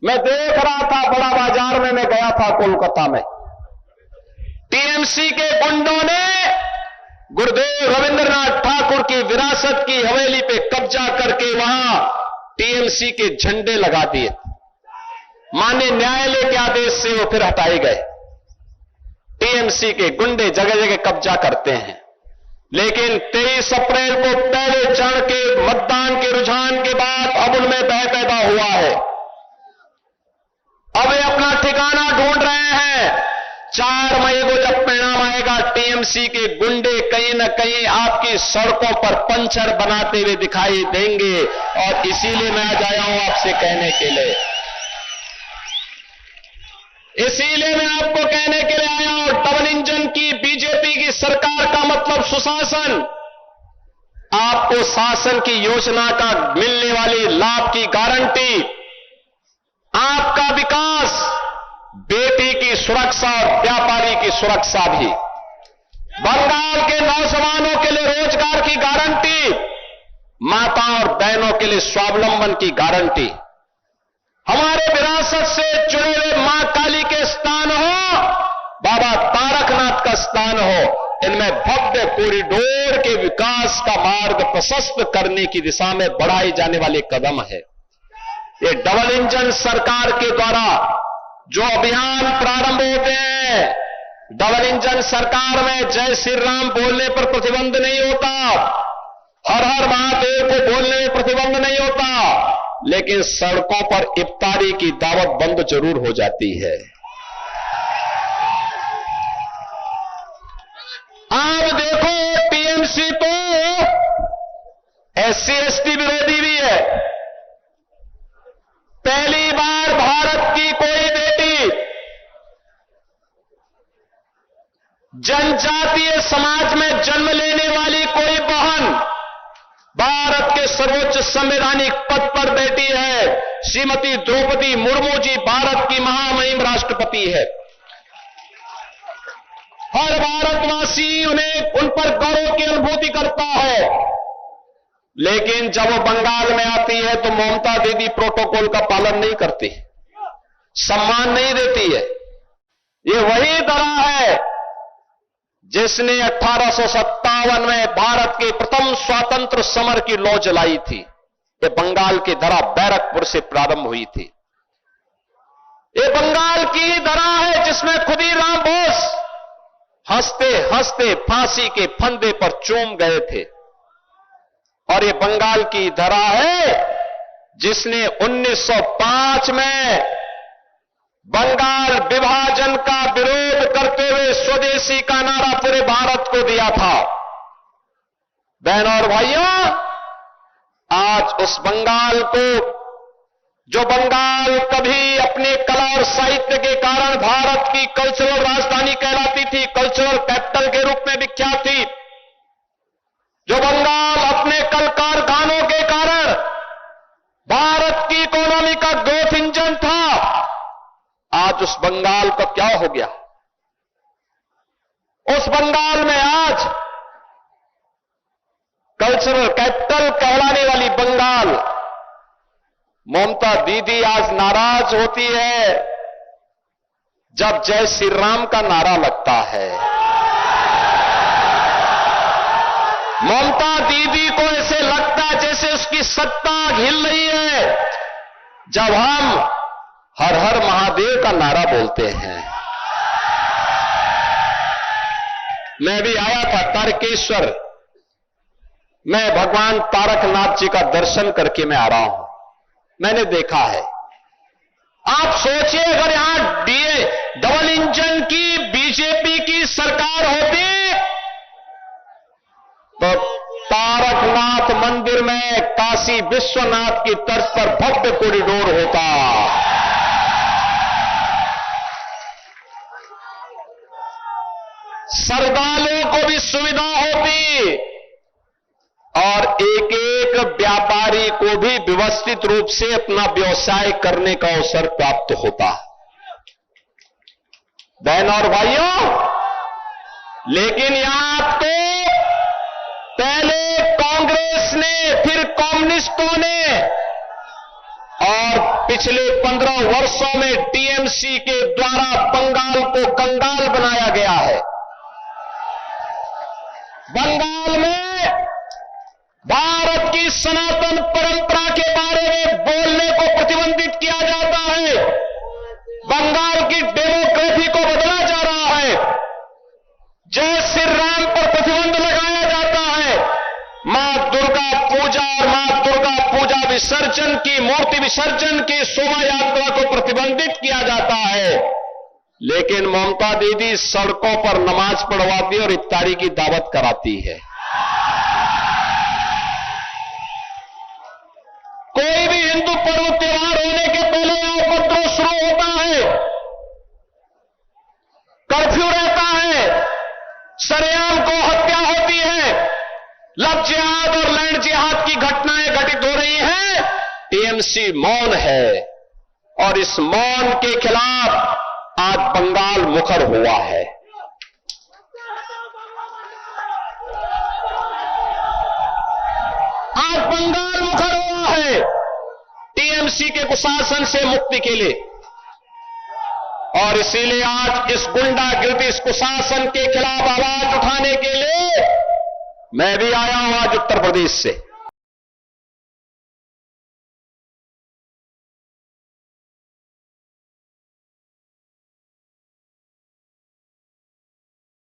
मैं देख रहा था बड़ा बाजार में, मैं गया था कोलकाता में, टीएमसी के गुंडों ने गुरुदेव रविंद्रनाथ ठाकुर की विरासत की हवेली पे कब्जा करके वहां टीएमसी के झंडे लगा दिए। माननीय न्यायालय के आदेश से वो फिर हटाए गए। टीएमसी के गुंडे जगह जगह कब्जा करते हैं, लेकिन 23 अप्रैल को पहले चरण के मतदान के रुझान के बाद अब उनमें भय पैदा हुआ है। अब वे अपना ठिकाना ढूंढ रहे हैं। 4 मई को जब परिणाम आएगा, टीएमसी के गुंडे कहीं न कहीं आपकी सड़कों पर पंचर बनाते हुए दिखाई देंगे। और इसीलिए मैं आज आया हूं आपसे कहने के लिए, इसीलिए मैं आपको कहने के लिए आया हूं, डबल इंजन की बीजेपी की सरकार का मतलब सुशासन। आपको शासन की योजना का मिलने वाली लाभ की गारंटी, आपका विकास, बेटी की सुरक्षा और व्यापारी की सुरक्षा भी, बंगाल के नौजवानों के लिए रोजगार की गारंटी, माता और बहनों के लिए स्वावलंबन की गारंटी, हमारे विरासत से जुड़े हुए मां काली के स्थान हो, बाबा तारकनाथ का स्थान हो, इनमें भव्य कॉरिडोर के विकास का मार्ग प्रशस्त करने की दिशा में बढ़ाए जाने वाले कदम है। ये डबल इंजन सरकार के द्वारा जो अभियान प्रारंभ होते हैं, डबल इंजन सरकार में जय श्री राम बोलने पर प्रतिबंध नहीं होता, हर हर महादेव को बोलने में प्रतिबंध नहीं होता, लेकिन सड़कों पर इफ्तारी की दावत बंद जरूर हो जाती है। आप देखो, टीएमसी तो एससी एसटी विरोधी भी है। पहली बार भारत की कोई बेटी जनजातीय समाज में जन्म लेने वाली कोई बहन भारत के सर्वोच्च संवैधानिक पद पर बैठी है। श्रीमती द्रौपदी मुर्मू जी भारत की महामहिम राष्ट्रपति है। हर भारतवासी उन्हें उन पर गौरव की अनुभूति करता है। लेकिन जब वो बंगाल में आती है तो ममता दीदी प्रोटोकॉल का पालन नहीं करती, सम्मान नहीं देती है। ये वही दरा है जिसने 1857 में भारत के प्रथम स्वातंत्र समर की लौ जलाई थी। ये बंगाल की दरा बैरकपुर से प्रारंभ हुई थी। ये बंगाल की दरा है जिसमें खुदीराम बोस हंसते हंसते फांसी के फंदे पर चूम गए थे। और ये बंगाल की धरा है जिसने 1905 में बंगाल विभाजन का विरोध करते हुए स्वदेशी का नारा पूरे भारत को दिया था। बहनों और भाइयों, आज उस बंगाल को, जो बंगाल कभी अपने कला और साहित्य के कारण भारत की कल्चरल राजधानी कहलाती थी, कल्चरल कैपिटल के रूप में विख्यात थी, जो बंगाल अपने कल कारखानों के कारण भारत की इकोनॉमी का ग्रोथ इंजन था, आज उस बंगाल का क्या हो गया? उस बंगाल में आज कल्चरल कैपिटल कहलाने वाली बंगाल, ममता दीदी आज नाराज होती है जब जय श्री राम का नारा लगता है। ममता दीदी को ऐसे लगता है जैसे उसकी सत्ता हिल रही है जब हम हर हर महादेव का नारा बोलते हैं। मैं भी आया था तारकेश्वर, मैं भगवान तारकनाथ जी का दर्शन करके मैं आ रहा हूं। मैंने देखा है, आप सोचिए अगर यहां डबल इंजन की बीजेपी की सरकार होती तो तारकनाथ मंदिर में काशी विश्वनाथ की तर्ज पर भव्य कॉरिडोर होता। श्रद्धालुओं को भी सुविधा होती और एक एक व्यापारी को भी व्यवस्थित रूप से अपना व्यवसाय करने का अवसर प्राप्त होता। बहनों और भाइयों, लेकिन यहां तो पहले कांग्रेस ने, फिर कम्युनिस्टों ने और पिछले 15 वर्षों में टीएमसी के द्वारा बंगाल को कंगाल बनाया गया है। बंगाल में भारत की सनातन परंपरा के बारे में बोलने को प्रतिबंधित किया जाता है। बंगाल की डेमोक्रेसी को बदला जा रहा है। जय श्री राम पर प्रतिबंध लगाया जाता है। मां दुर्गा पूजा और मां दुर्गा पूजा विसर्जन की, मूर्ति विसर्जन की शोभा यात्रा को प्रतिबंधित किया जाता है। लेकिन ममता दीदी सड़कों पर नमाज पढ़वाती और इफ्तारी की दावत कराती है। कोई भी हिंदू पर्व त्योहार होने के पहले यहां उपद्रव शुरू होता है, कर्फ्यू रहता है, सरेआम को हत्या होती है, लव जिहाद और लैंड जिहाद की घटनाएं घटित हो रही हैं। टीएमसी मौन है और इस मौन के खिलाफ आज बंगाल मुखर हुआ है। आज बंगाल मुखर हुआ है टीएमसी के कुशासन से मुक्ति के लिए। और इसीलिए आज इस गुंडागिर्दी, इस कुशासन के खिलाफ आवाज उठाने के लिए मैं भी आया हूं आज उत्तर प्रदेश से।